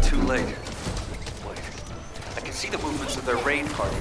too late. Wait, I can see the movements of their raid party.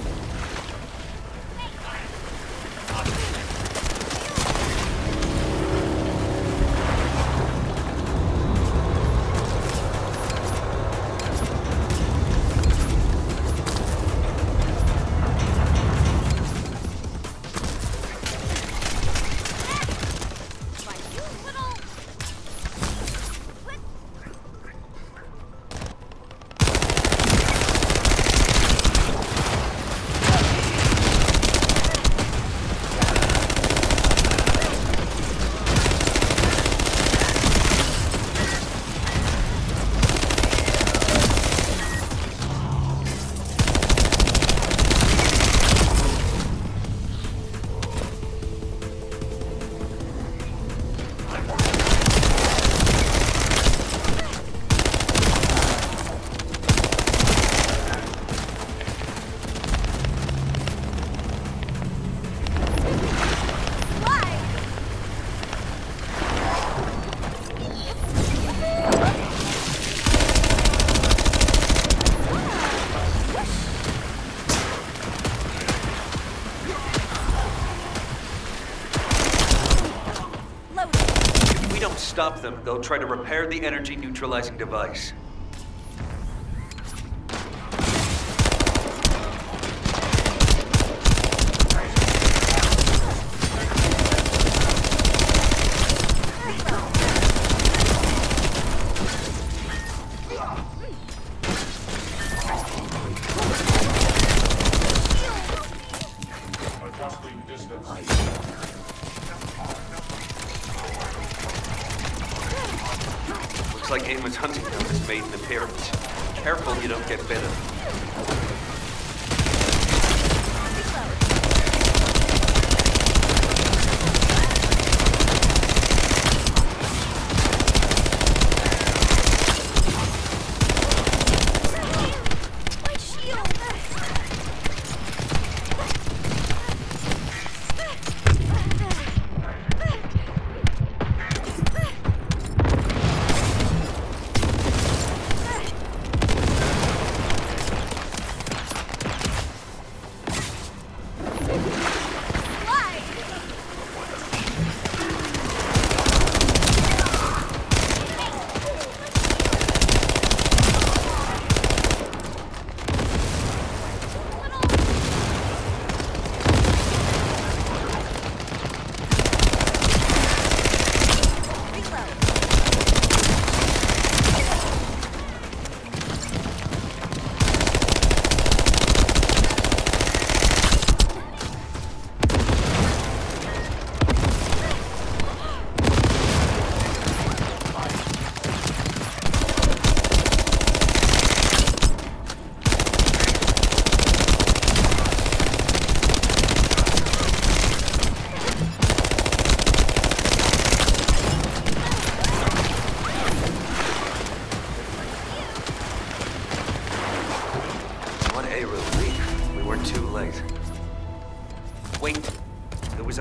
Stop them, they'll try to repair the energy neutralizing device. Like Eamon's hunting ground has made an appearance. Careful you don't get bitten.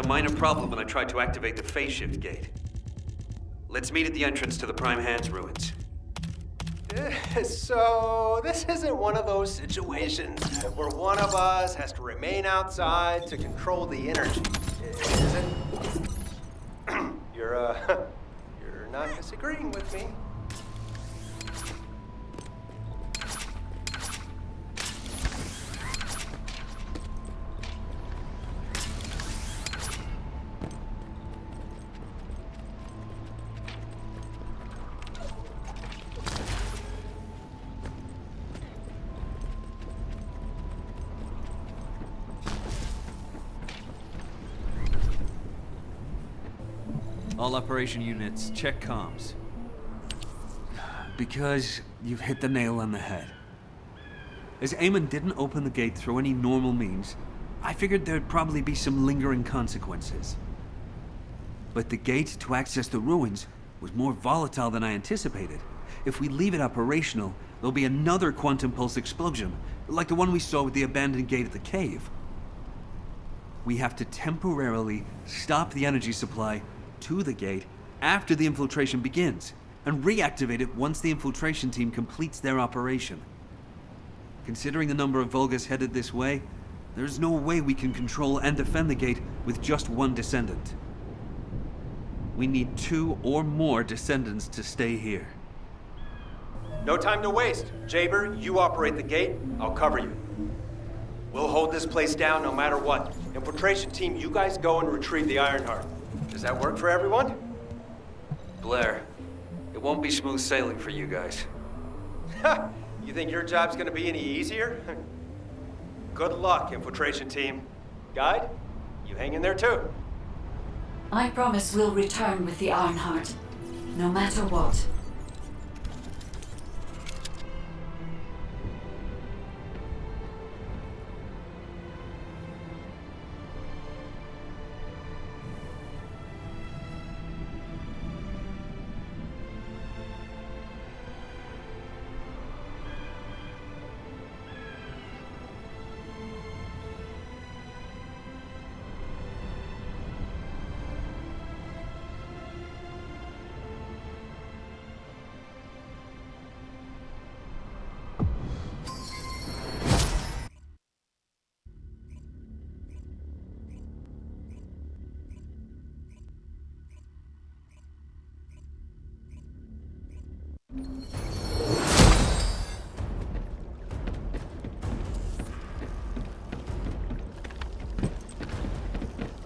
Minor problem when I tried to activate the phase shift gate. Let's meet at the entrance to the Prime Hands ruins. So, this isn't one of those situations where one of us has to remain outside to control the energy, is it? You're not disagreeing with me. All operation units, check comms. Because you've hit the nail on the head. As Eamon didn't open the gate through any normal means, I figured there'd probably be some lingering consequences. But the gate to access the ruins was more volatile than I anticipated. If we leave it operational, there'll be another quantum pulse explosion, like the one we saw with the abandoned gate at the cave. We have to temporarily stop the energy supply to the gate after the infiltration begins, and reactivate it once the infiltration team completes their operation. Considering the number of Vulgus headed this way, there's no way we can control and defend the gate with just one Descendant. We need 2 or more Descendants to stay here. No time to waste. Jaber, you operate the gate. I'll cover you. We'll hold this place down no matter what. Infiltration team, you guys go and retrieve the Ironheart. Does that work for everyone? Blair, it won't be smooth sailing for you guys. Ha! You think your job's gonna be any easier? Good luck, infiltration team. Guide, you hang in there too. I promise we'll return with the Ironheart, no matter what.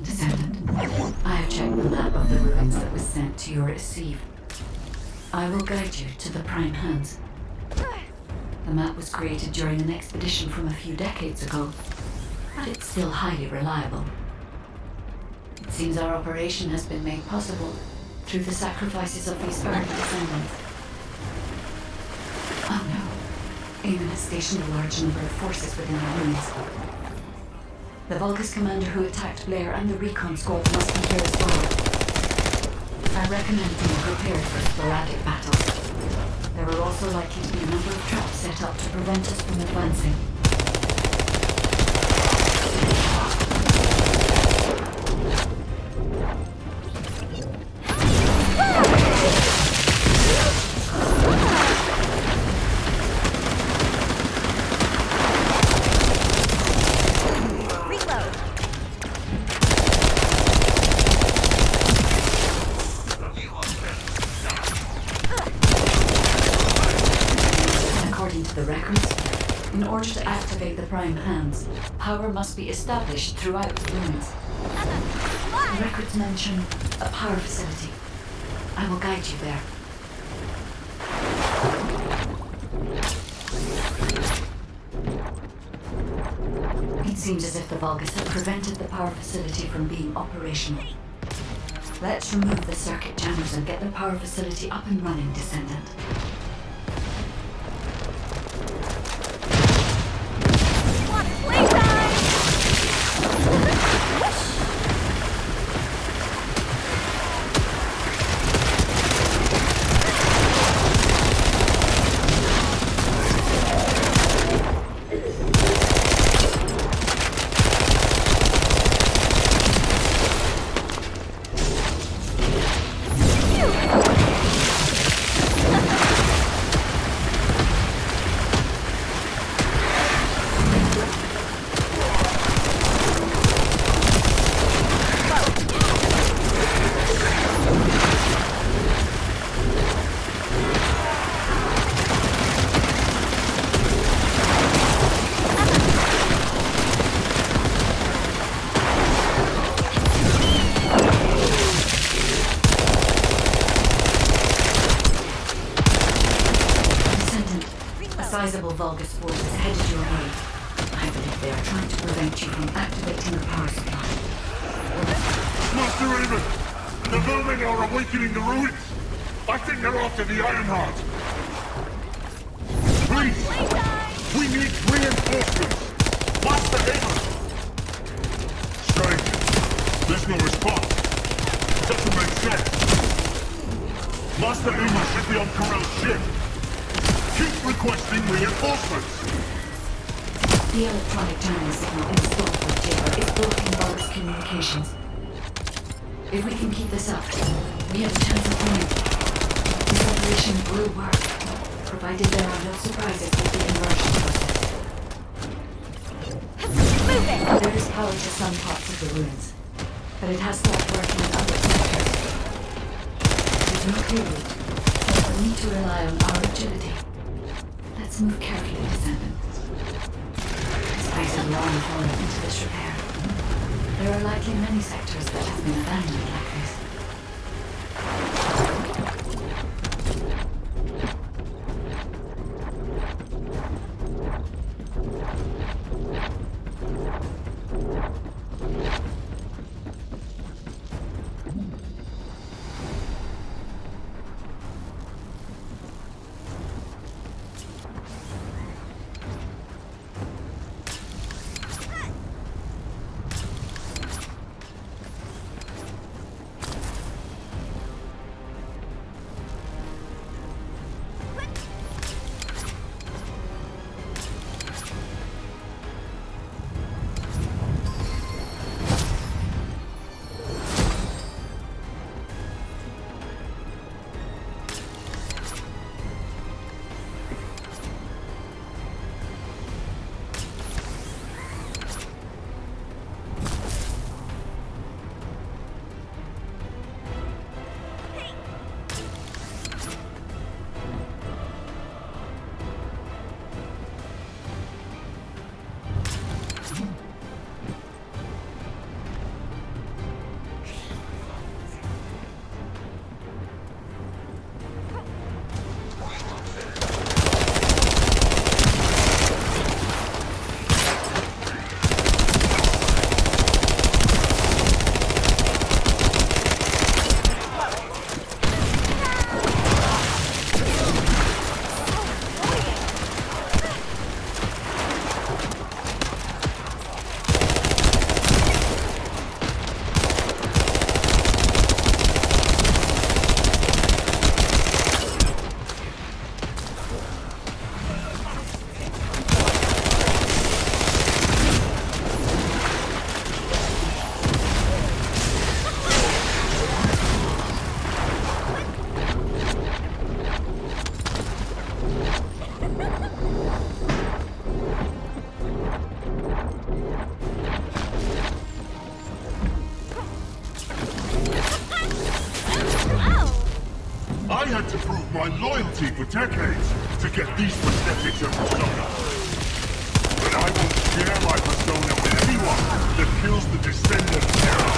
Descendant, I have checked the map of the ruins that was sent to your receive. I will guide you to the Prime Hands. The map was created during an expedition from a few decades ago, but it's still highly reliable. It seems our operation has been made possible through the sacrifices of these early Descendants. Oh no. Eamon has stationed a large number of forces within the ruins. The Vulgus commander who attacked Blair and the recon squad must be here as well. I recommend being prepared for sporadic battles. There are also likely to be a number of traps set up to prevent us from advancing. Prime Hands, power must be established throughout the ruins. The records mention a power facility. I will guide you there. It seems as if the Vulgus have prevented the power facility from being operational. Let's remove the circuit jammers and get the power facility up and running, Descendant. Sizable Vulgus force is headed your way. I believe they are trying to prevent you from activating the power supply. Master Raven! The vermin are awakening the ruins! I think they're after the Ironheart! Please! We need reinforcements! Master Raven! Strange. There's no response. Doesn't make sense. Master Uma should be on Corell's ship. Keep requesting reinforcements! The electronic jamming signal installed with Jaber is blocking Vulgus communications. If we can keep this up, we have a chance of winning. This operation will work, provided there are no surprises with the inversion process. There is power to some parts of the ruins, but it has stopped working in other sectors. There's no clear route, so we'll need to rely on our agility. Let's move carefully, Descendant. This place is long fallen into disrepair. There are likely many sectors that have been abandoned like this. I had to prove my loyalty for decades to get these prosthetics and persona. But I won't share my persona with anyone that kills the Descendant terror.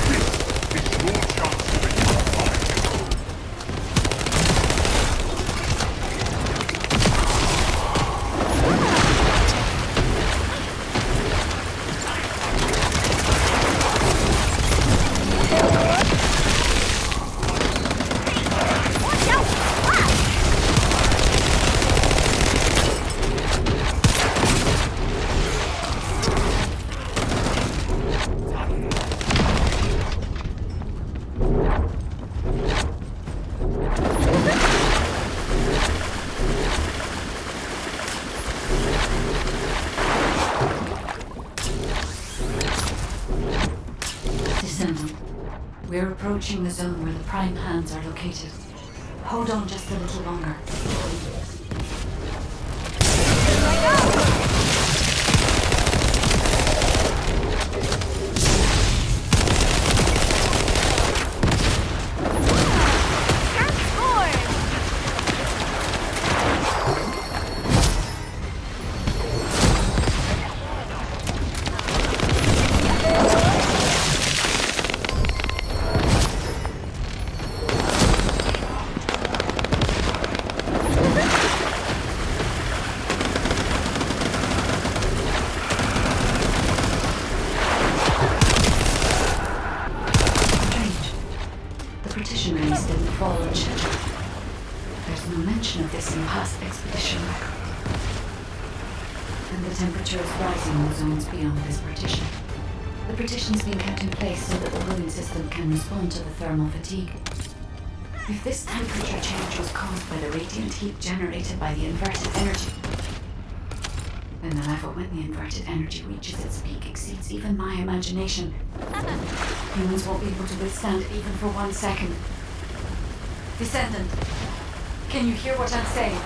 This is your chance to become mine. We're approaching the zone where the prime hands are located. Hold on just a little longer. Of this in past expedition record. And the temperature is rising in the zones beyond this partition. The partition's been kept in place so that the cooling system can respond to the thermal fatigue. If this temperature change was caused by the radiant heat generated by the inverted energy, then the level when the inverted energy reaches its peak exceeds even my imagination. Humans won't be able to withstand it even for 1 second. Descendant, can you hear what I'm saying?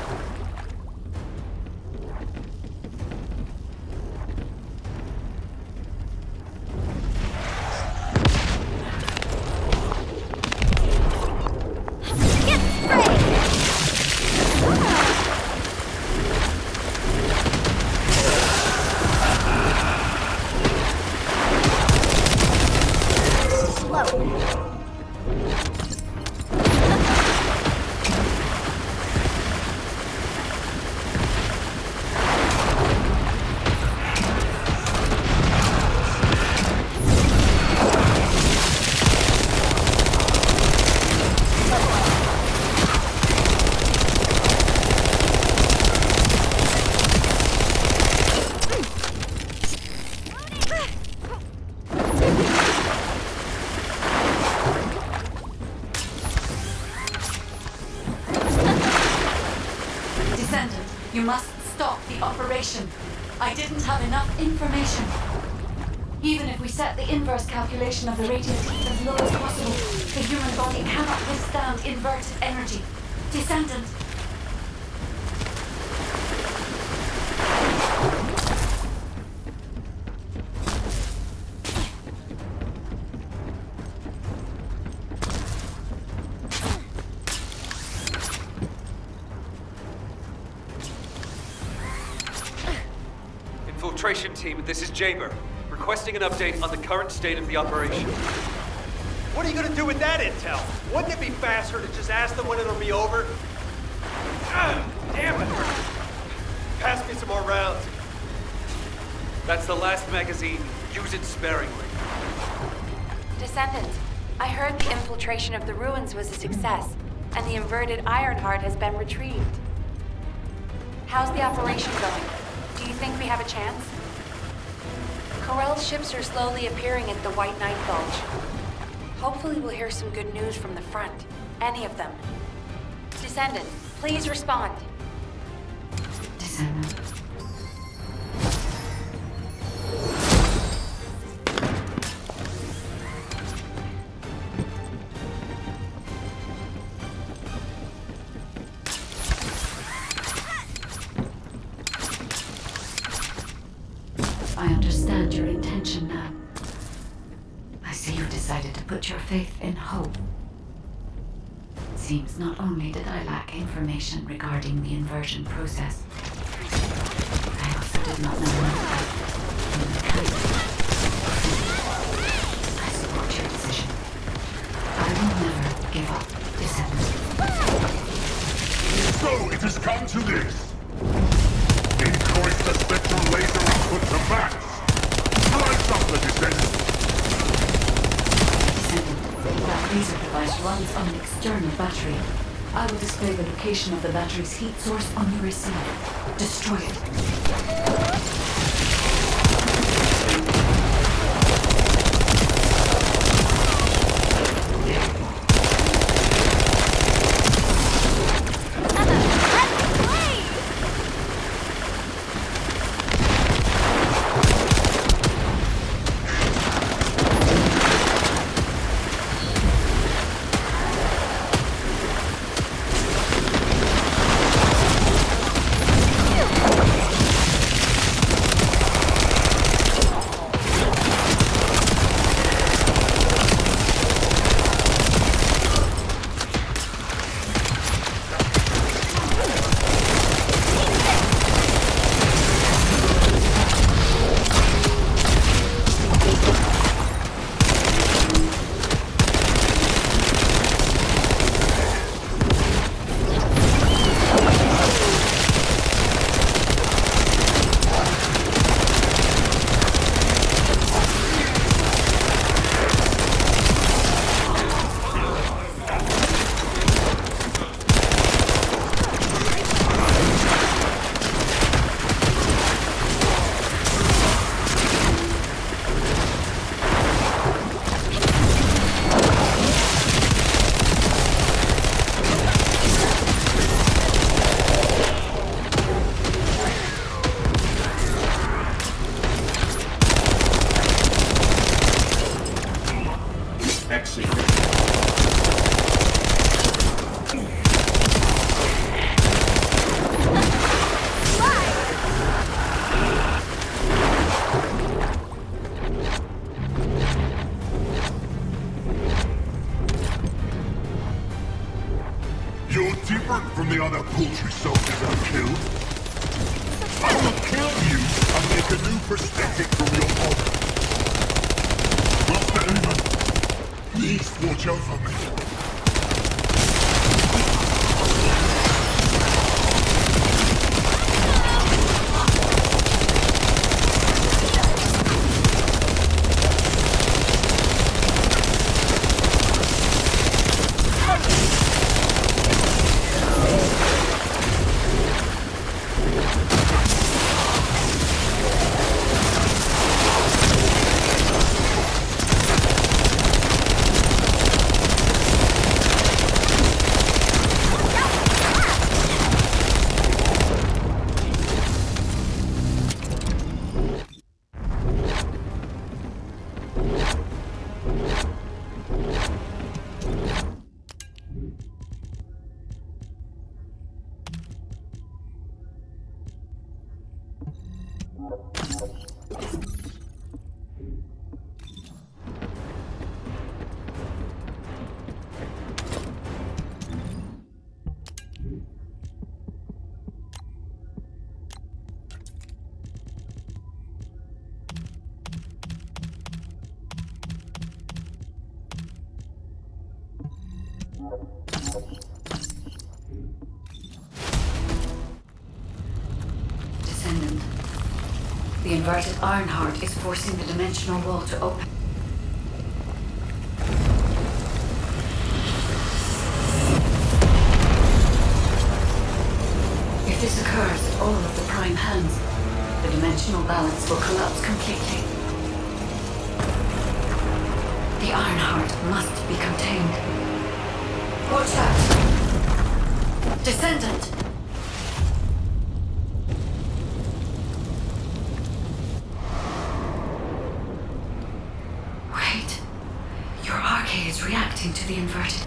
Descendant, you must stop the operation. I didn't have enough information. Even if we set the inverse calculation of the radiant heat as low as possible, the human body cannot withstand inverted energy. Descendant. Infiltration team, this is Jaber. Requesting an update on the current state of the operation. What are you gonna do with that intel? Wouldn't it be faster to just ask them when it'll be over? Damn it! Pass me some more rounds. That's the last magazine. Use it sparingly. Descendant, I heard the infiltration of the ruins was a success, and the inverted Ironheart has been retrieved. How's the operation going? Do you think we have a chance? Corell's ships are slowly appearing at the White Knight Gulch. Hopefully we'll hear some good news from the front. Any of them. Descendant, please respond. Descendant. I understand your intention now. I see you've decided to put your faith in hope. It seems not only did I lack information regarding the inversion process, I also did not know enough about the mechanics. I support your decision. I will never give up, Descendant. So it has come to this. Increase the spectral laser output to max. Slice up the Descendant. Descendant, that laser device runs on an external battery. I will display the location of the battery's heat source on your receiver. Destroy it. paltry soldiers I've killed. I will kill you and make a new prosthetic from your honor. Master Aemon, please watch over me. Descendant. The inverted Ironheart is forcing the dimensional wall to open. If this occurs at all of the prime hands, the dimensional balance will collapse completely. The Ironheart must be contained. Watch out! Descendant! Wait. Your arcade is reacting to the inverted.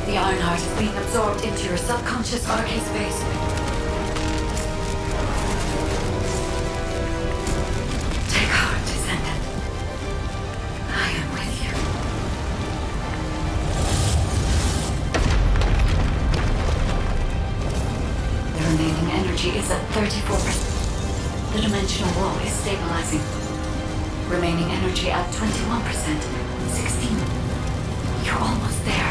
The Ironheart is being absorbed into your subconscious arcade space. Take heart, Descendant. I am with you. The remaining energy is at 34%. The dimensional wall is stabilizing. Remaining energy at 21%. 16. You're almost there.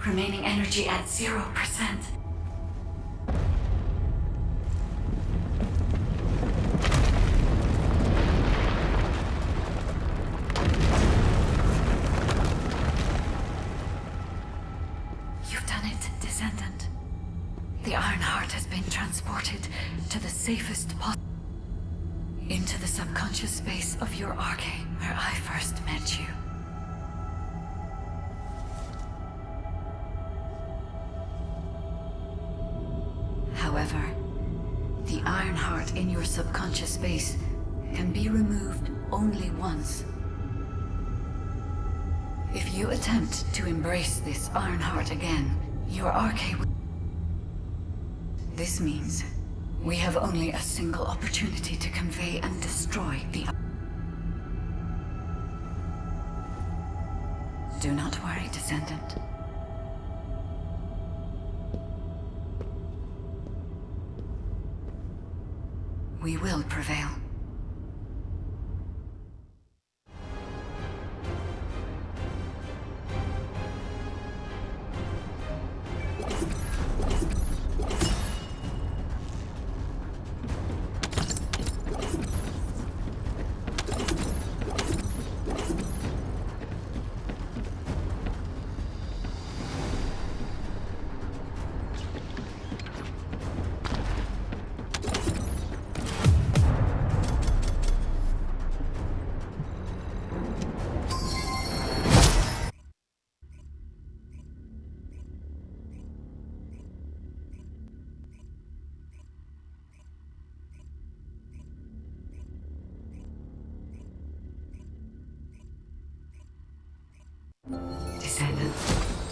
Remaining energy at 0%. You've done it, Descendant. The Ironheart has been transported to the safest possible. Into the subconscious space of your arcade, where I first met you. However, the Ironheart in your subconscious space can be removed only once. If you attempt to embrace this Ironheart again, your arcade will... This means we have only a single opportunity to convey and destroy the... Do not worry, Descendant. We will prevail.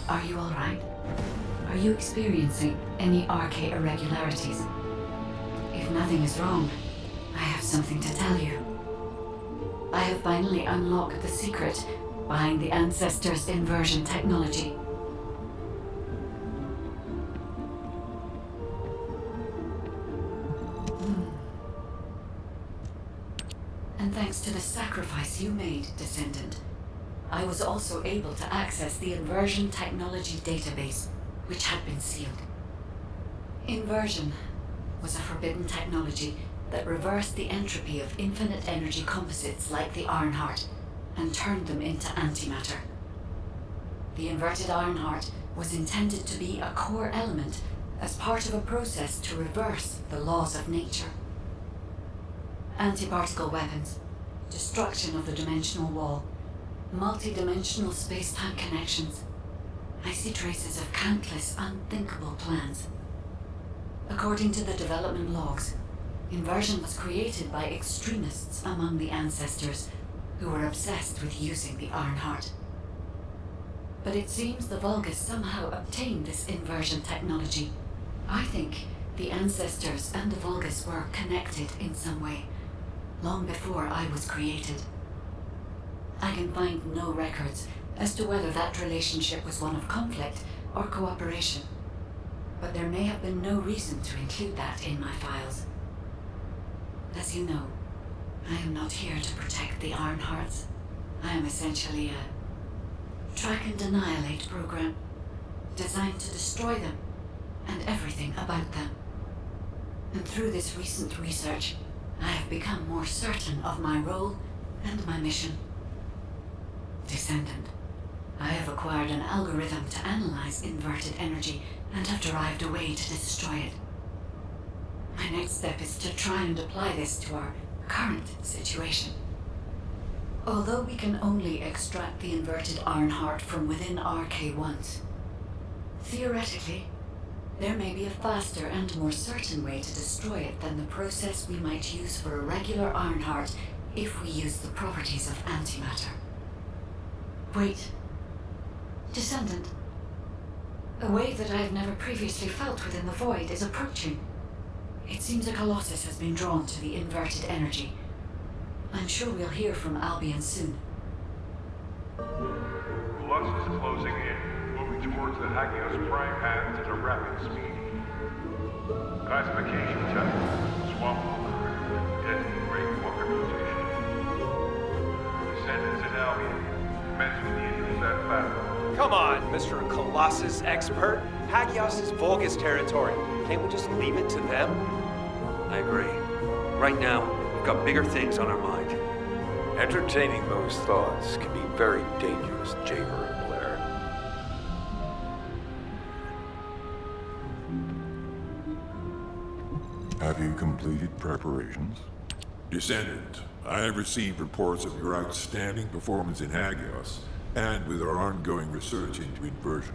Are you alright? Are you experiencing any RK irregularities? If nothing is wrong, I have something to tell you. I have finally unlocked the secret behind the Ancestors' inversion technology. And thanks to the sacrifice you made, Descendant, I was also able to access the inversion technology database, which had been sealed. Inversion was a forbidden technology that reversed the entropy of infinite energy composites like the Ironheart and turned them into antimatter. The inverted Ironheart was intended to be a core element as part of a process to reverse the laws of nature. Anti-particle weapons, destruction of the dimensional wall, multi-dimensional space-time connections. I see traces of countless unthinkable plans. According to the development logs, inversion was created by extremists among the Ancestors who were obsessed with using the Ironheart. But it seems the Vulgus somehow obtained this inversion technology. I think the Ancestors and the Vulgus were connected in some way, long before I was created. I can find no records as to whether that relationship was one of conflict or cooperation, but there may have been no reason to include that in my files. As you know, I am not here to protect the Ironhearts. I am essentially a track and annihilate program, designed to destroy them and everything about them. And through this recent research, I have become more certain of my role and my mission. Descendant, I have acquired an algorithm to analyze inverted energy and have derived a way to destroy it. My next step is to try and apply this to our current situation. Although we can only extract the inverted Ironheart from within RK once, theoretically, there may be a faster and more certain way to destroy it than the process we might use for a regular Ironheart if we use the properties of antimatter. Wait. Descendant. A wave that I have never previously felt within the void is approaching. It seems a Colossus has been drawn to the inverted energy. I'm sure we'll hear from Albion soon. Colossus is closing in, moving towards the Hagios prime hands at a rapid speed. Classification type, swamp walker, deadly great walker mutation. Descendants at Albion, commence with the intercept battle. Come on, Mr. Colossus expert. Hagios is Vulgus territory. Can't we just leave it to them? I agree. Right now, we've got bigger things on our mind. Entertaining those thoughts can be very dangerous, Jaber and Blair. Have you completed preparations? Descendant, I have received reports of your outstanding performance in Hagios, and with our ongoing research into inversion.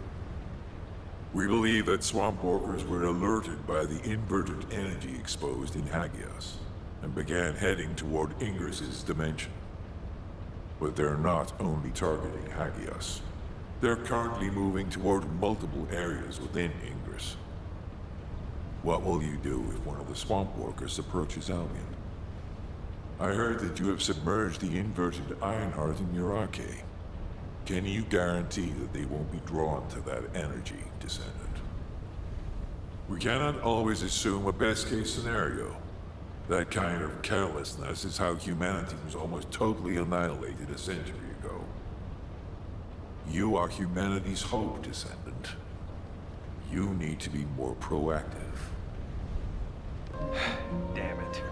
We believe that swamp walkers were alerted by the inverted energy exposed in Hagios, and began heading toward Ingris's dimension. But they're not only targeting Hagios. They're currently moving toward multiple areas within Ingris. What will you do if one of the swamp walkers approaches Albion? I heard that you have submerged the inverted Ironheart in your arcade. Can you guarantee that they won't be drawn to that energy, Descendant? We cannot always assume a best-case scenario. That kind of carelessness is how humanity was almost totally annihilated a century ago. You are humanity's hope, Descendant. You need to be more proactive. Damn it.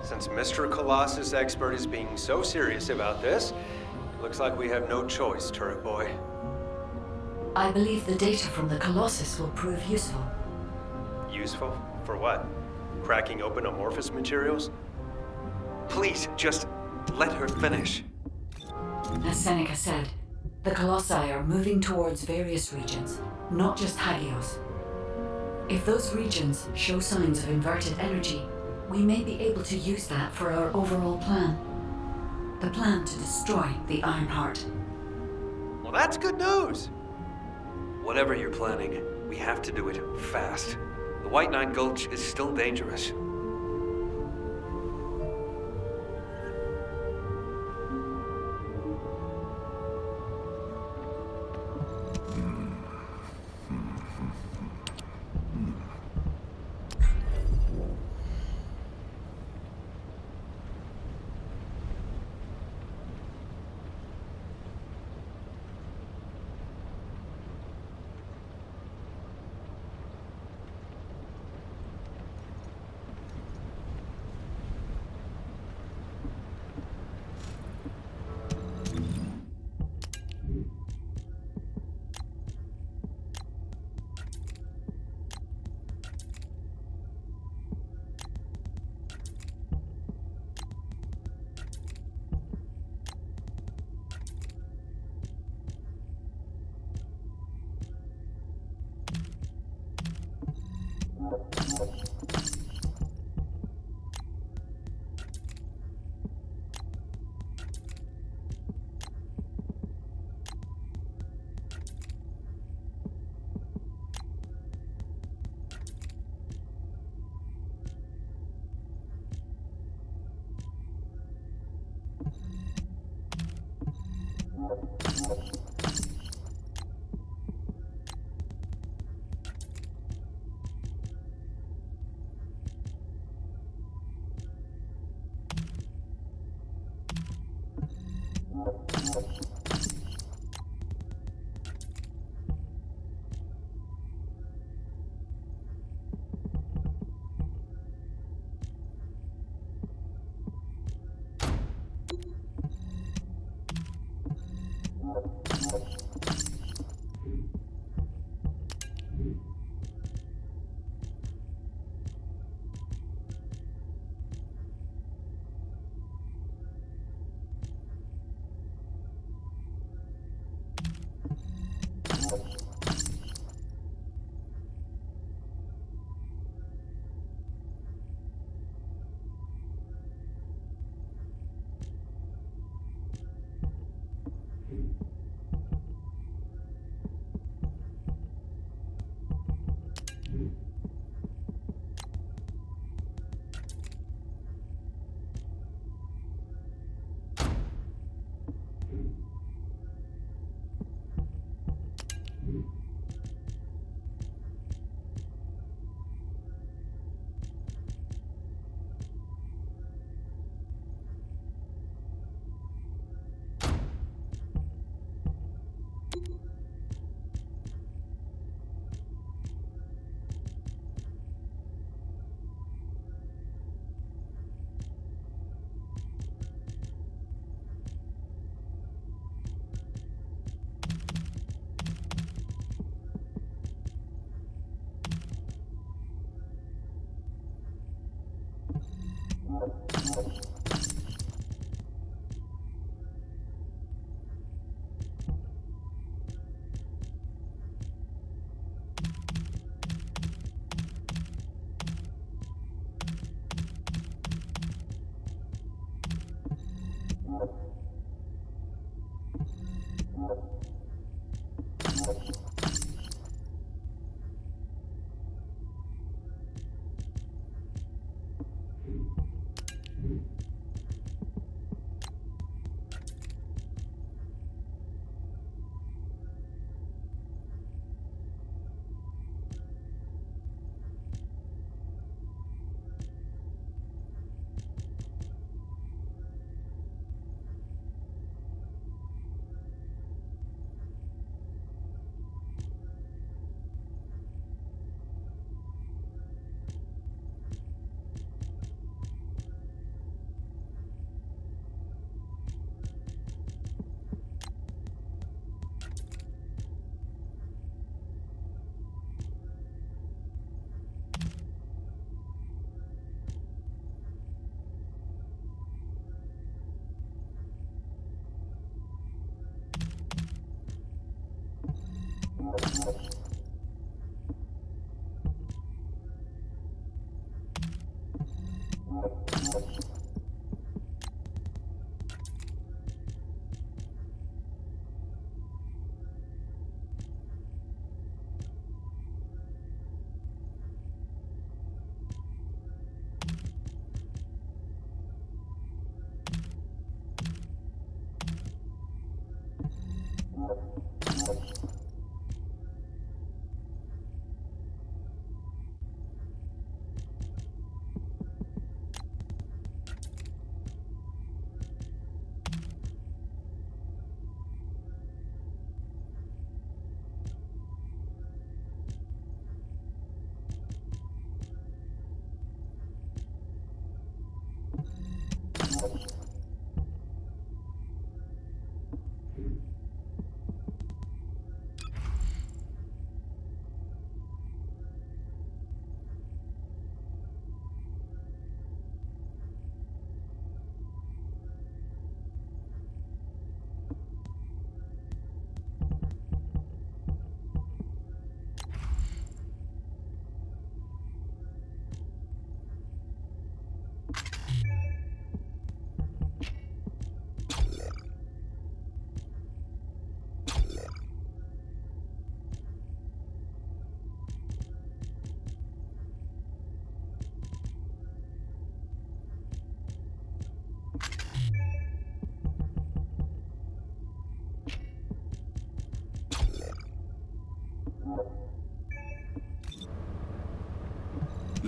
Since Mr. Colossus expert is being so serious about this, looks like we have no choice, Turret Boy. I believe the data from the Colossus will prove useful. Useful? For what? Cracking open amorphous materials? Please, just let her finish. As Seneca said, the Colossi are moving towards various regions, not just Hagios. If those regions show signs of inverted energy, we may be able to use that for our overall plan. The plan to destroy the Ironheart. Well, that's good news. Whatever you're planning, we have to do it fast. The White Nine Gulch is still dangerous.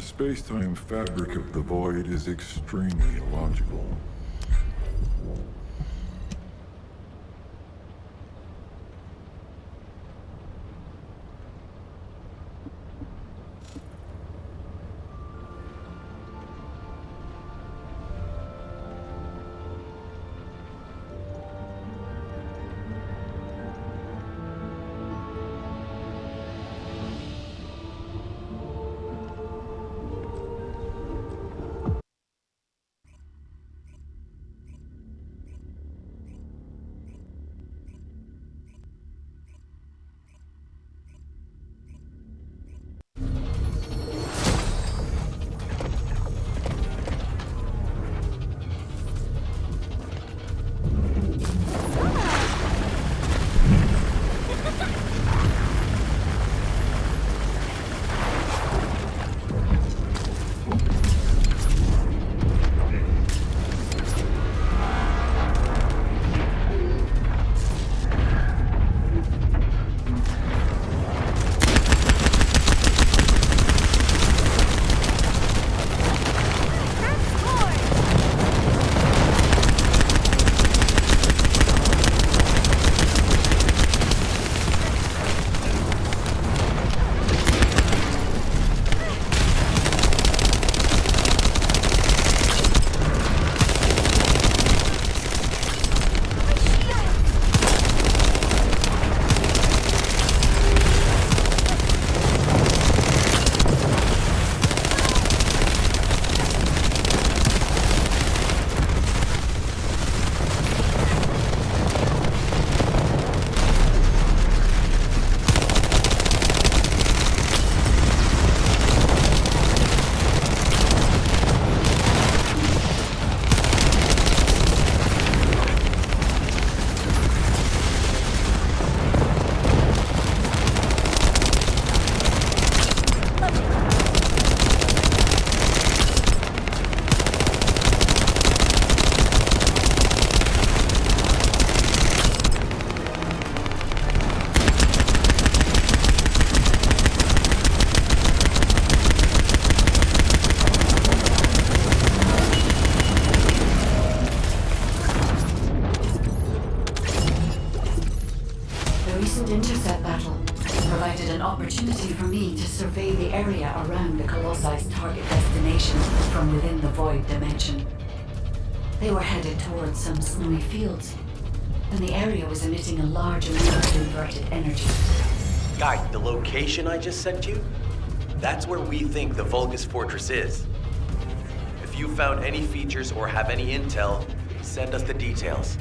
space-time fabric of the void is extremely illogical. Opportunity for me to survey the area around the Colossus target destination from within the void dimension. They were headed towards some snowy fields, and the area was emitting a large amount of inverted energy. Guy, the location I just sent you? That's where we think the Vulgus Fortress is. If you found any features or have any intel, send us the details.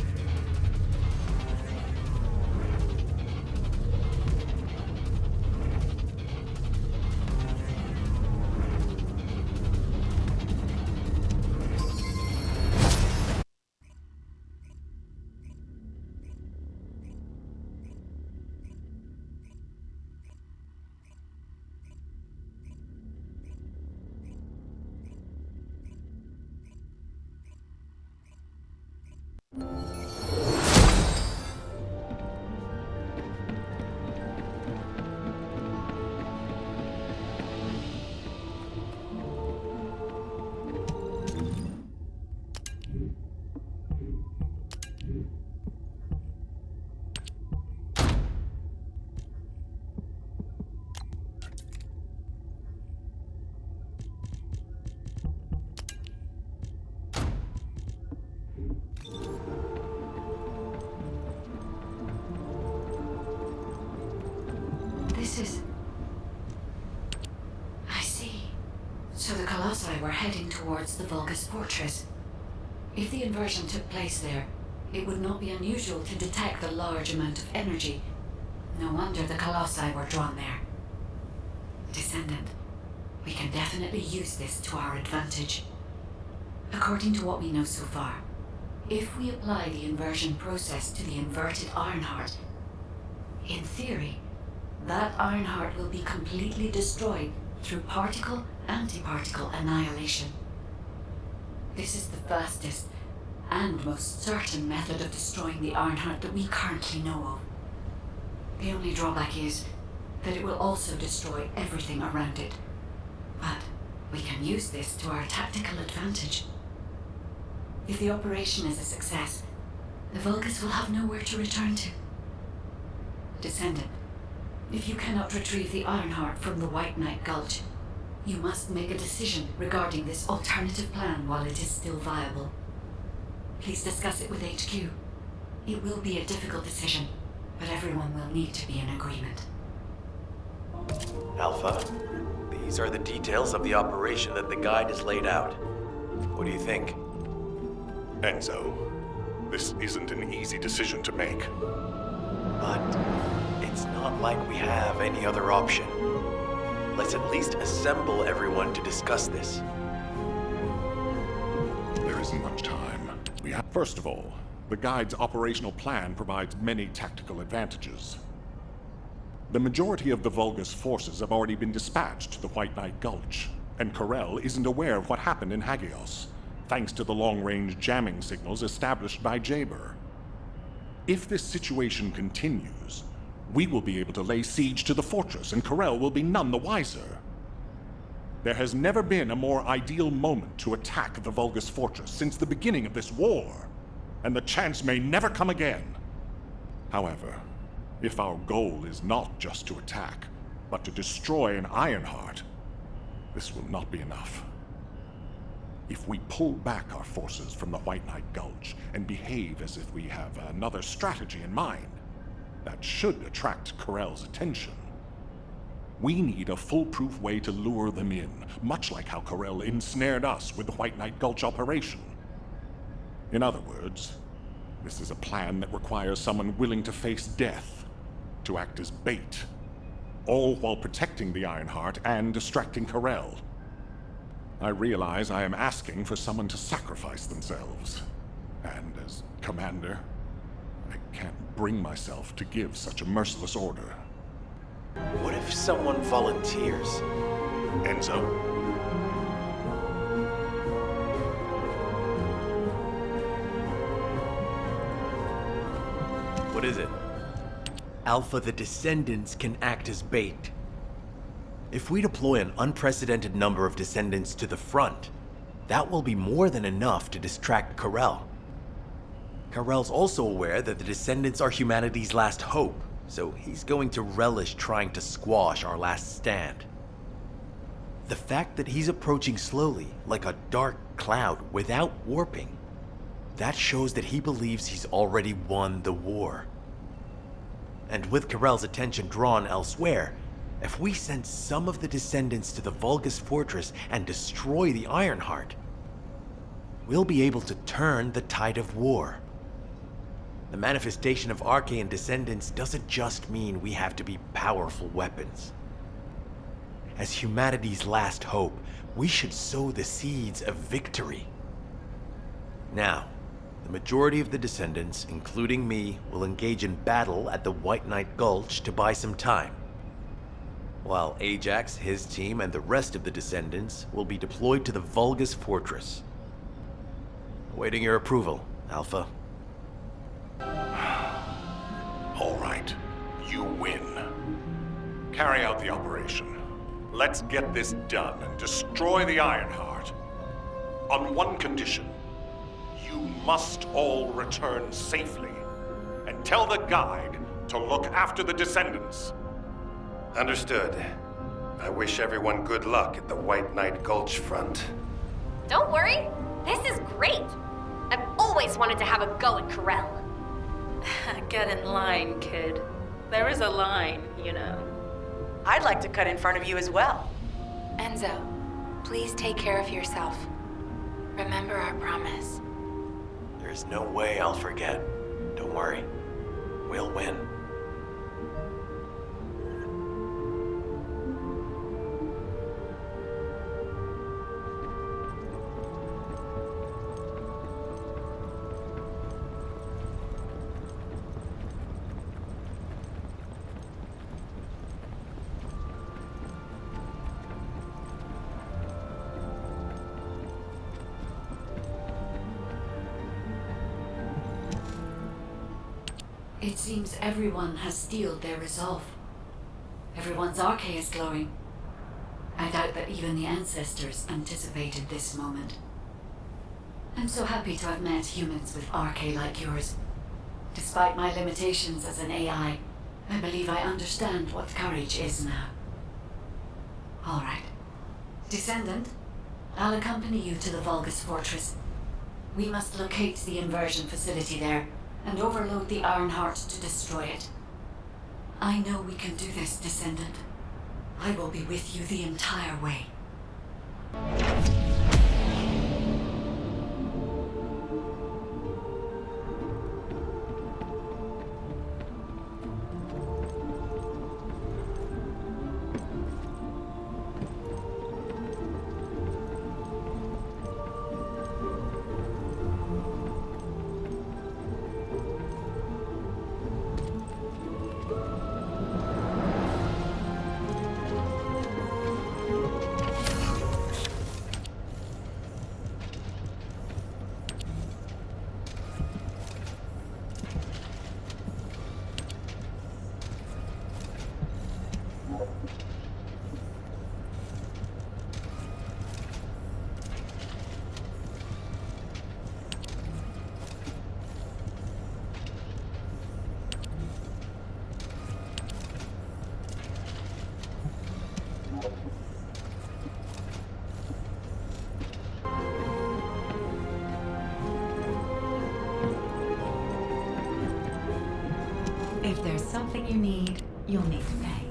I see. So the Colossi were heading towards the Vulgus Fortress. If the inversion took place there, it would not be unusual to detect a large amount of energy. No wonder the Colossi were drawn there. Descendant, we can definitely use this to our advantage. According to what we know so far, if we apply the inversion process to the inverted Ironheart, in theory, that Ironheart will be completely destroyed through particle-antiparticle annihilation. This is the fastest and most certain method of destroying the Ironheart that we currently know of. The only drawback is that it will also destroy everything around it. But We can use this to our tactical advantage. If the operation is a success, the Vulgus will have nowhere to return to. Descendant, if you cannot retrieve the Ironheart from the White Knight Gulch, you must make a decision regarding this alternative plan while it is still viable. Please discuss it with HQ. It will be a difficult decision, but everyone will need to be in agreement. Alpha, these are the details of the operation that the guide has laid out. What do you think? Enzo, this isn't an easy decision to make. But it's not like we have any other option. Let's at least assemble everyone to discuss this. There isn't much time. First of all, the Guide's operational plan provides many tactical advantages. The majority of the Vulgus forces have already been dispatched to the White Knight Gulch, and Corell isn't aware of what happened in Hagios, thanks to the long-range jamming signals established by Jaber. If this situation continues, we will be able to lay siege to the fortress, and Corell will be none the wiser. There has never been a more ideal moment to attack the Vulgus fortress since the beginning of this war, and the chance may never come again. However, if our goal is not just to attack, but to destroy an Ironheart, this will not be enough. If we pull back our forces from the White Knight Gulch and behave as if we have another strategy in mind, that should attract Corell's attention. We need a foolproof way to lure them in, much like how Corell ensnared us with the White Knight Gulch operation. In other words, this is a plan that requires someone willing to face death, to act as bait, all while protecting the Ironheart and distracting Corell. I realize I am asking for someone to sacrifice themselves, and as commander, I can't bring myself to give such a merciless order. What if someone volunteers? Enzo? What is it? Alpha, the Descendants can act as bait. If we deploy an unprecedented number of Descendants to the front, that will be more than enough to distract Corell. Corell's also aware that the Descendants are humanity's last hope, so he's going to relish trying to squash our last stand. The fact that he's approaching slowly, like a dark cloud without warping, that shows that he believes he's already won the war. And with Corell's attention drawn elsewhere, if we send some of the Descendants to the Vulgus fortress and destroy the Ironheart, we'll be able to turn the tide of war. The manifestation of Archaean Descendants doesn't just mean we have to be powerful weapons. As humanity's last hope, we should sow the seeds of victory. Now, the majority of the Descendants, including me, will engage in battle at the White Knight Gulch to buy some time, while Ajax, his team, and the rest of the Descendants will be deployed to the Vulgus fortress. Awaiting your approval, Alpha. All right, you win. Carry out the operation. Let's get this done and destroy the Ironheart. On one condition. You must all return safely. And tell the Guide to look after the Descendants. Understood. I wish everyone good luck at the White Knight Gulch front. Don't worry, this is great. I've always wanted to have a go at Corell. Get in line, kid. There is a line, you know. I'd like to cut in front of you as well. Enzo, please take care of yourself. Remember our promise. There's no way I'll forget. Don't worry. We'll win. It seems everyone has steeled their resolve. Everyone's arche is glowing. I doubt that even the ancestors anticipated this moment. I'm so happy to have met humans with RK like yours. Despite my limitations as an AI, I believe I understand what courage is now. All right. Descendant, I'll accompany you to the Vulgus Fortress. We must locate the inversion facility there and overload the Ironheart to destroy it. I know we can do this, Descendant. I will be with you the entire way. If there's something you need, you'll need to pay.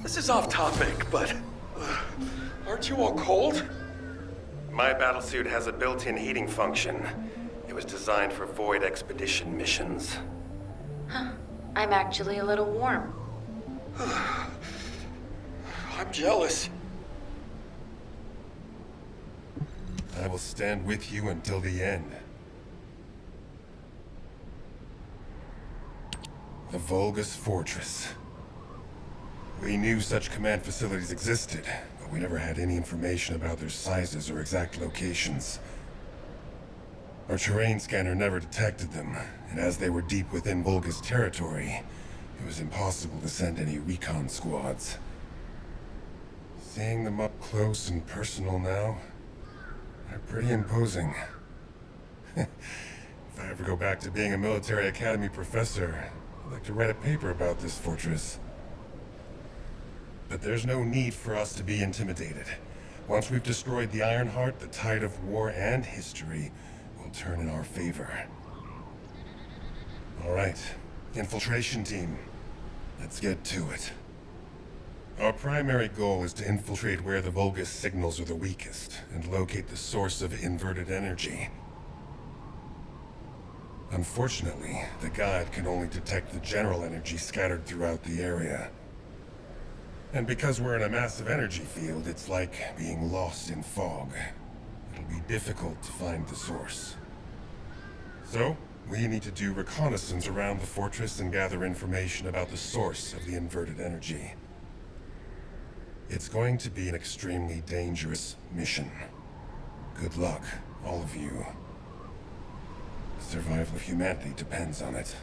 This is off topic, but aren't you all cold? My battlesuit has a built-in heating function. It was designed for void expedition missions. Huh. I'm actually a little warm. I'm jealous. I will stand with you until the end. The Vulgus Fortress. We knew such command facilities existed, but we never had any information about their sizes or exact locations. Our terrain scanner never detected them, and as they were deep within Vulgus territory, it was impossible to send any recon squads. Seeing them up close and personal now, they're pretty imposing. If I ever go back to being a military academy professor, I'd like to write a paper about this fortress. But there's no need for us to be intimidated. Once we've destroyed the Ironheart, the tide of war and history will turn in our favor. All right, infiltration team, let's get to it. Our primary goal is to infiltrate where the Vulgus signals are the weakest and locate the source of inverted energy. Unfortunately, the guide can only detect the general energy scattered throughout the area. And because we're in a massive energy field, it's like being lost in fog. It'll be difficult to find the source. So, we need to do reconnaissance around the fortress and gather information about the source of the inverted energy. It's going to be an extremely dangerous mission. Good luck, all of you. The survival of humanity depends on it.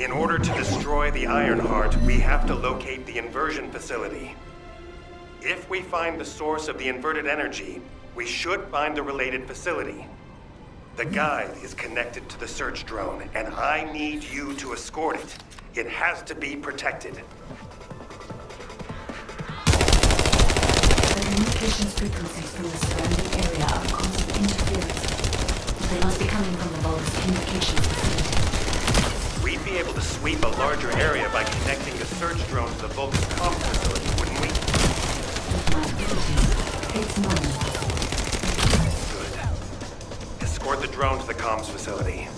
In order to destroy the Ironheart, we have to locate the inversion facility. If we find the source of the inverted energy, we should find the related facility. The guide is connected to the search drone, and I need you to escort it. It has to be protected. The communications frequencies from the surrounding area are constant interference. They must be coming from the Vulgus communications facility. We'd be able to sweep a larger area by connecting the search drone to the Vulgus comms facility, wouldn't we? With my abilities, it's normal. Good. Escort the drone to the comms facility.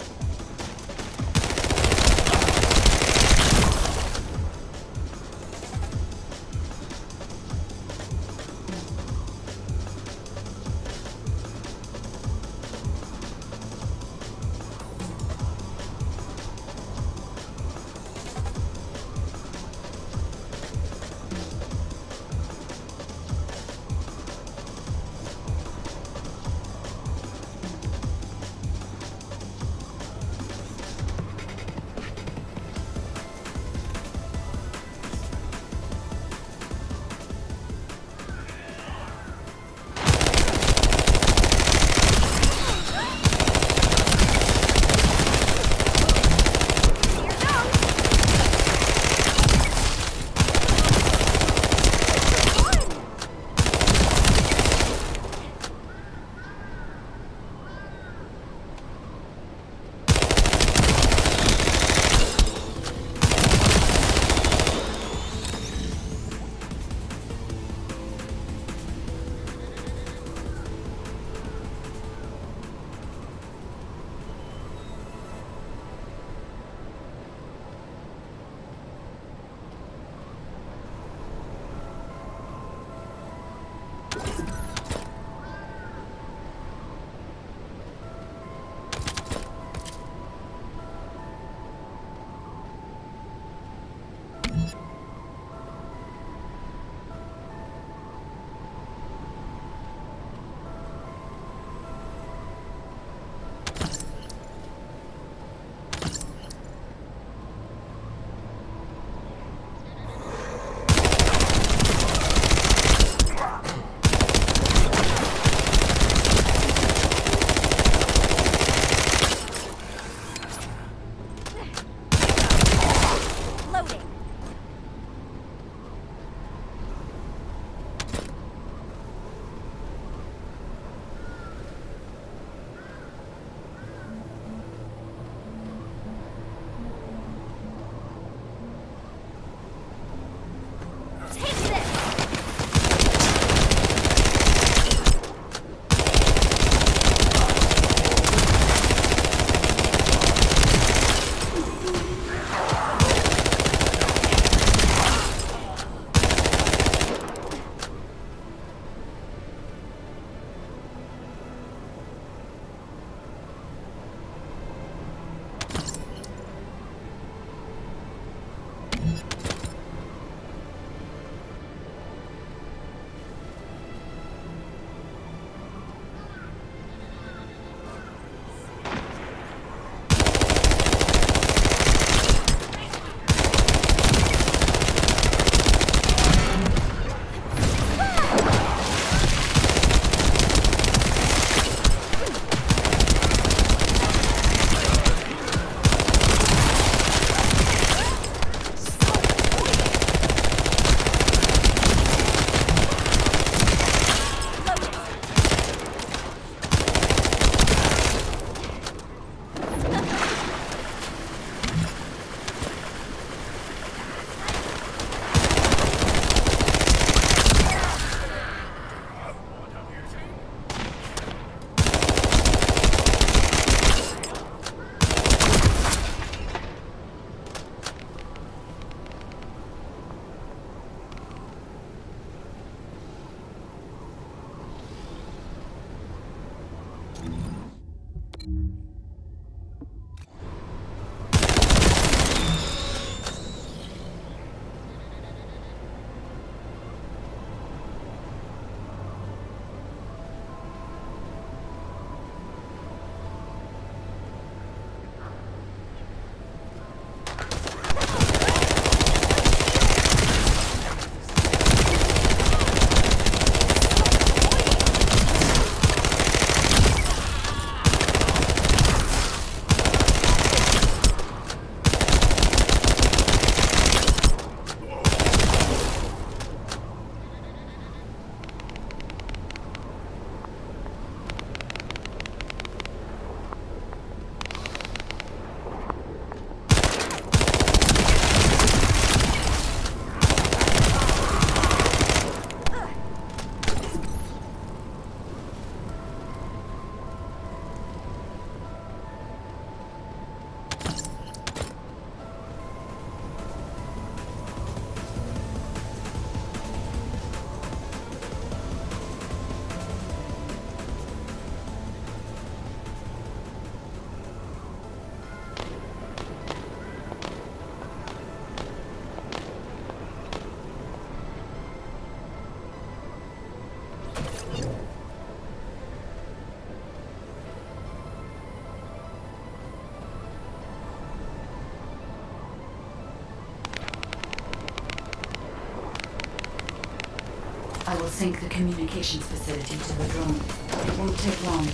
sync the communications facility to the drone. It won't take long,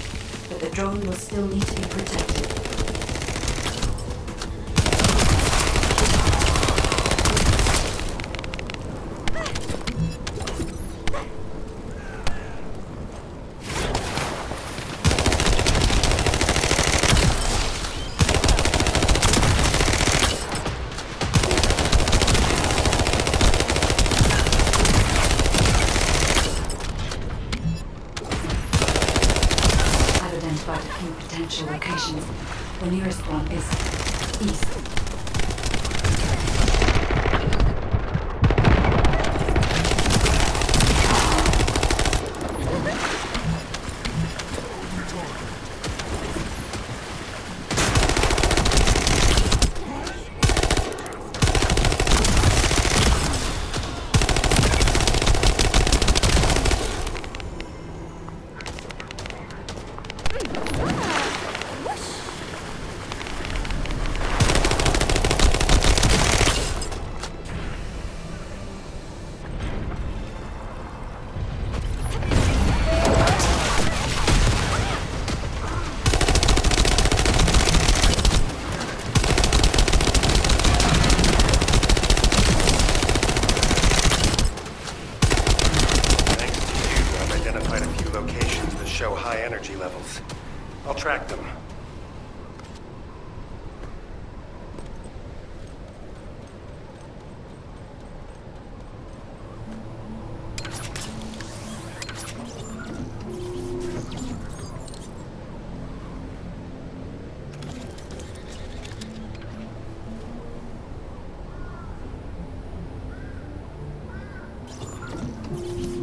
but the drone will still need to be protected. Potential locations. The nearest one is east. I'll track them.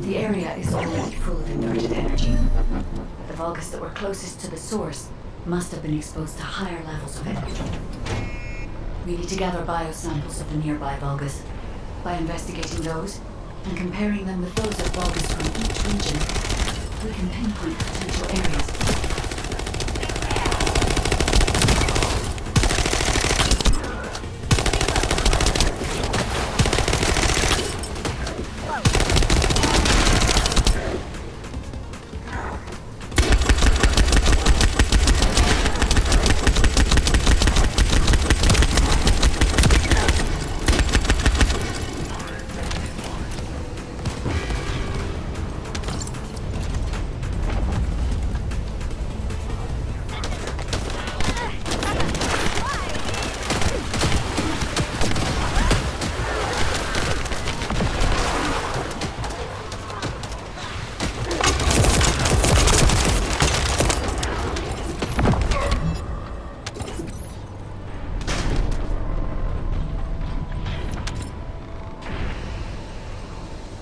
The area is already full of inverted energy. The Vulgus that were closest to the source must have been exposed to higher levels of energy. We need to gather biosamples of the nearby Vulgus. By investigating those and comparing them with those of Vulgus from each region, we can pinpoint potential areas.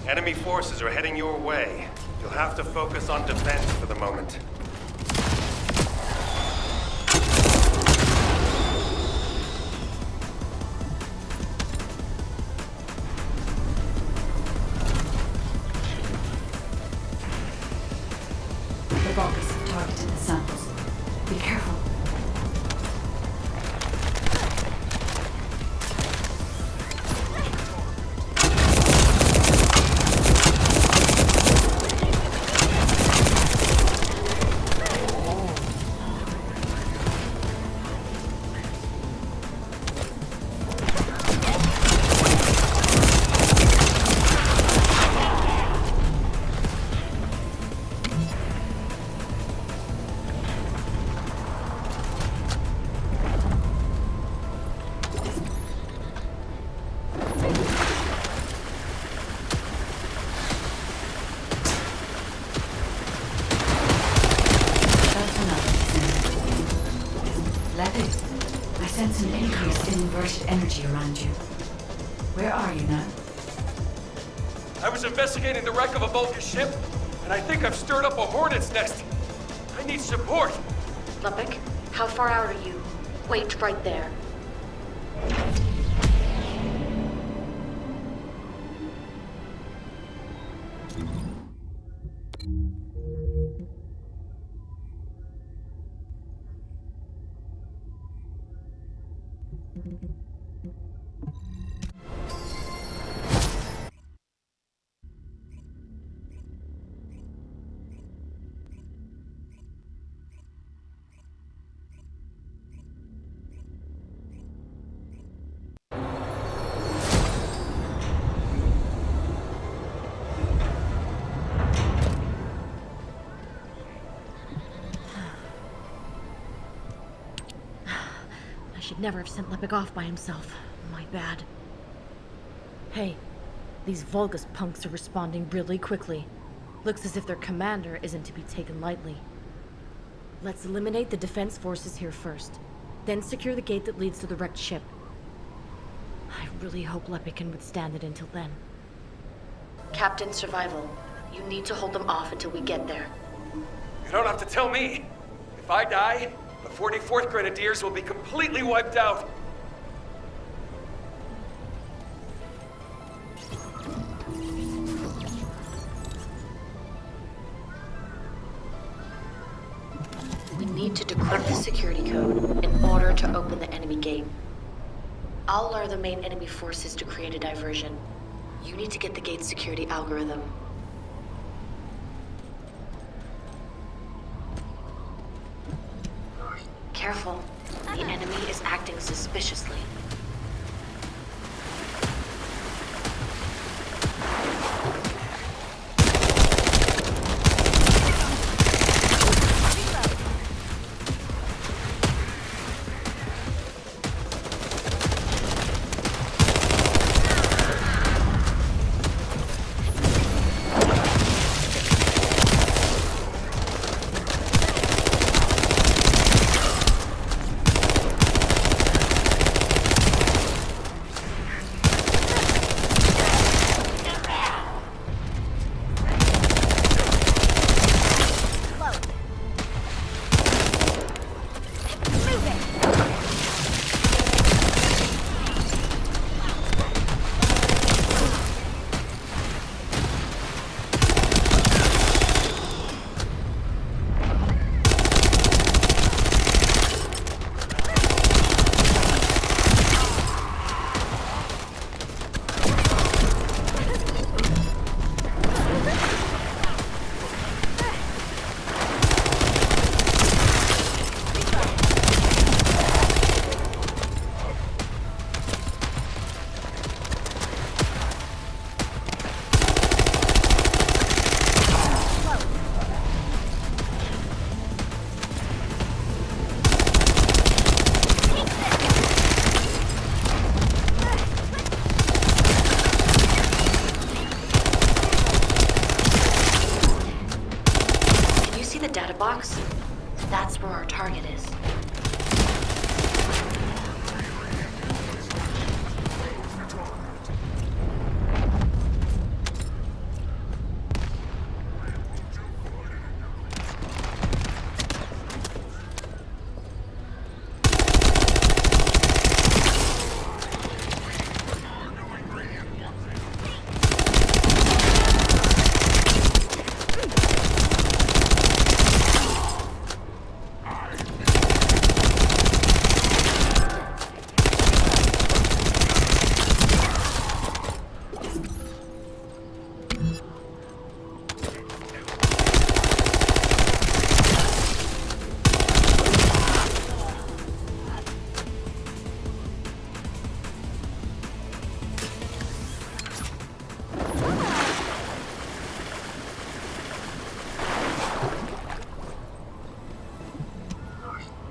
Enemy forces are heading your way. You'll have to focus on defense for the moment. The Vulgus have targeted the samples. Be careful. I sense an increase in inverted energy around you. Where are you now? I was investigating the wreck of a Vulcan ship, and I think I've stirred up a hornet's nest. I need support. Lupik, how far out are you? Wait right there. should never have sent Lepik off by himself. My bad. Hey, these Vulgus punks are responding really quickly. Looks as if their commander isn't to be taken lightly. Let's eliminate the defense forces here first, then secure the gate that leads to the wrecked ship. I really hope Lepik can withstand it until then. Captain Survival, you need to hold them off until we get there. You don't have to tell me. If I die, the 44th Grenadiers will be completely wiped out. We need to decrypt the security code in order to open the enemy gate. I'll lure the main enemy forces to create a diversion. You need to get the gate's security algorithm. Careful. The enemy is acting suspiciously. Box? That's where our target is.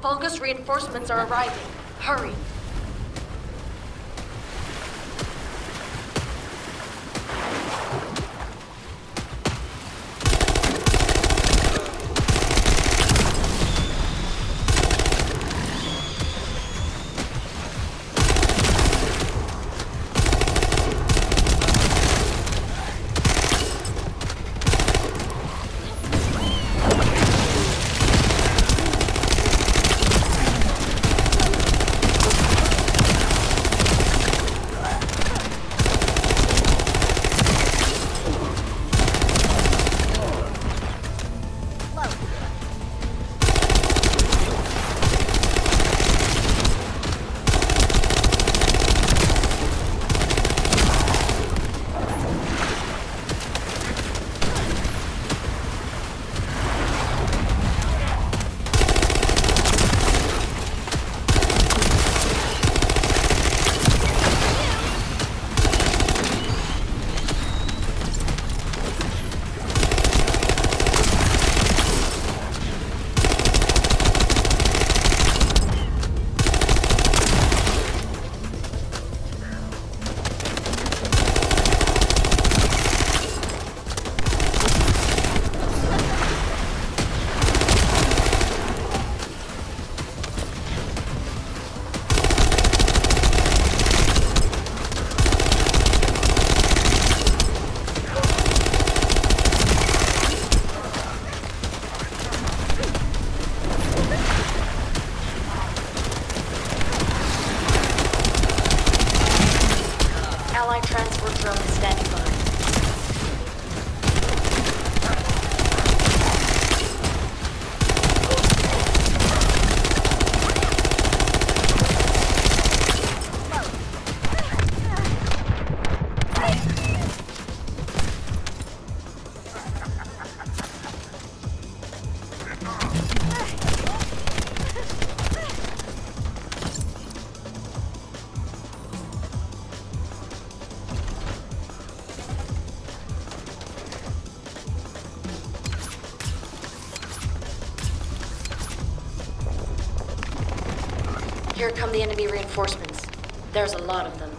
Vulgus reinforcements are arriving. Hurry. Here come the enemy reinforcements. There's a lot of them.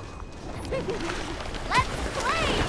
Let's play!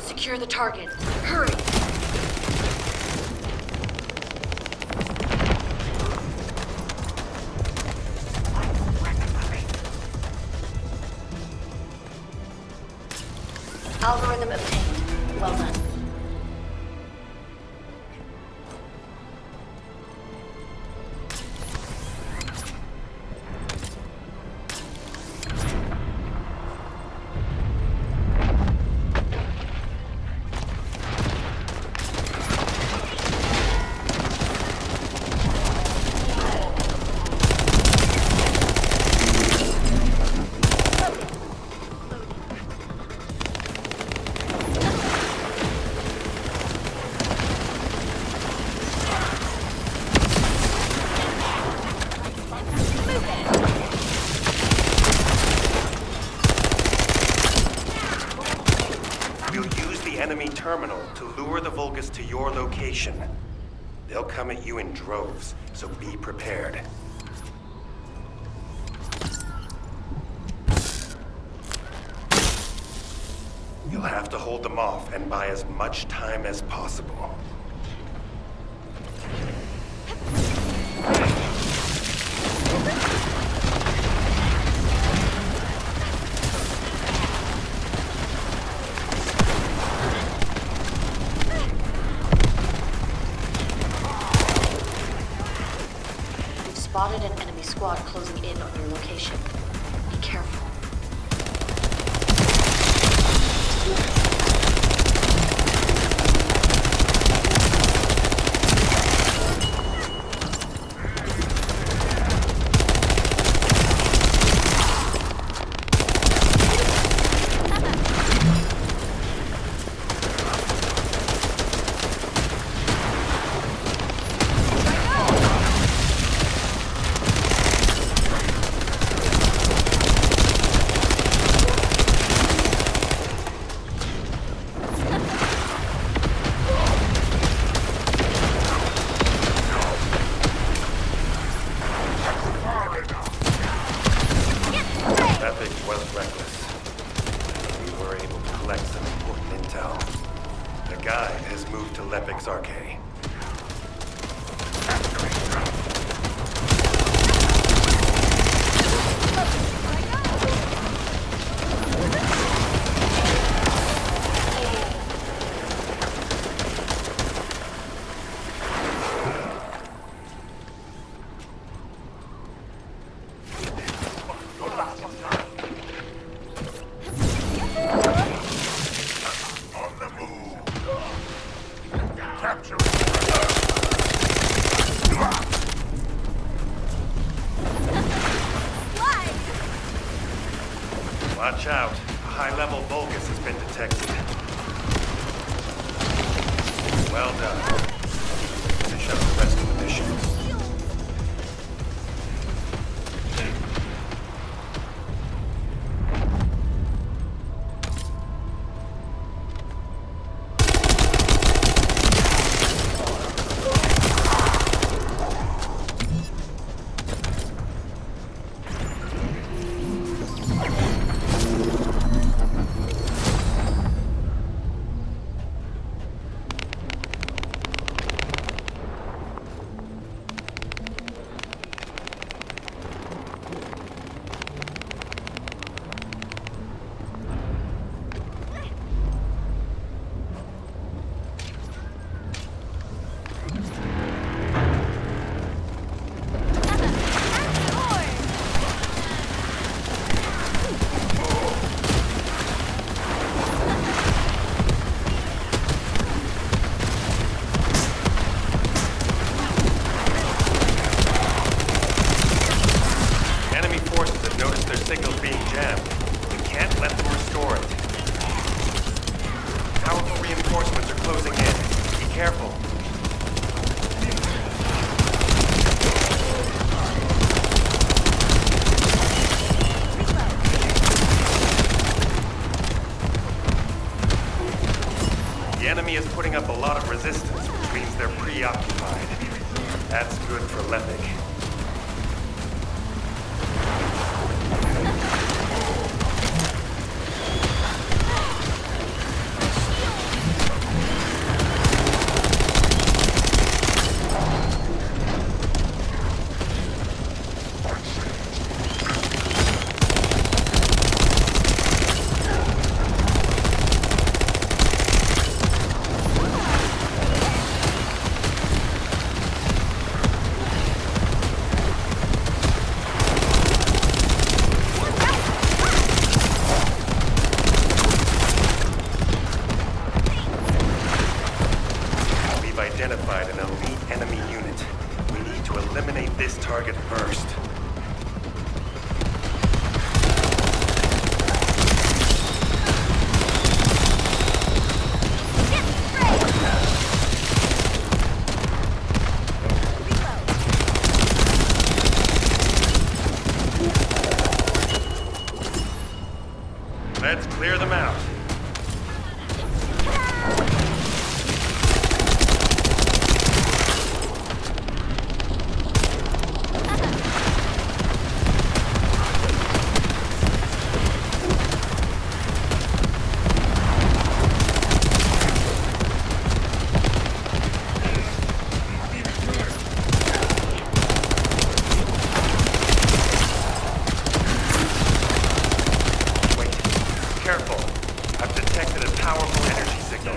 Secure the target. Hurry! Algorithm obtained. Well done. Enemy terminal to lure the Vulgus to your location. They'll come at you in droves, so be prepared. You'll have to hold them off and buy as much time as possible. Spotted an enemy squad closing in on your location. Be careful. Watch out. A high-level Vulgus has been detected. Well done. Finish up the rest of the mission. The enemy is putting up a lot of resistance, which means they're preoccupied. That's good for Lepik. Identified an elite enemy unit. We need to eliminate this target first. Let's clear them out. Careful. I've detected a powerful energy signal.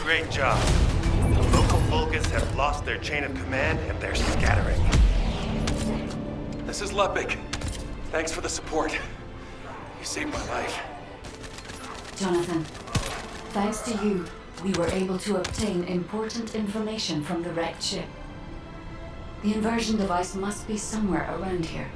Great job. The local Vulgus have lost their chain of command and they're scattering. This is Lepik. Thanks for the support. You saved my life. Jonathan, thanks to you, we were able to obtain important information from the wrecked ship. The inversion device must be somewhere around here.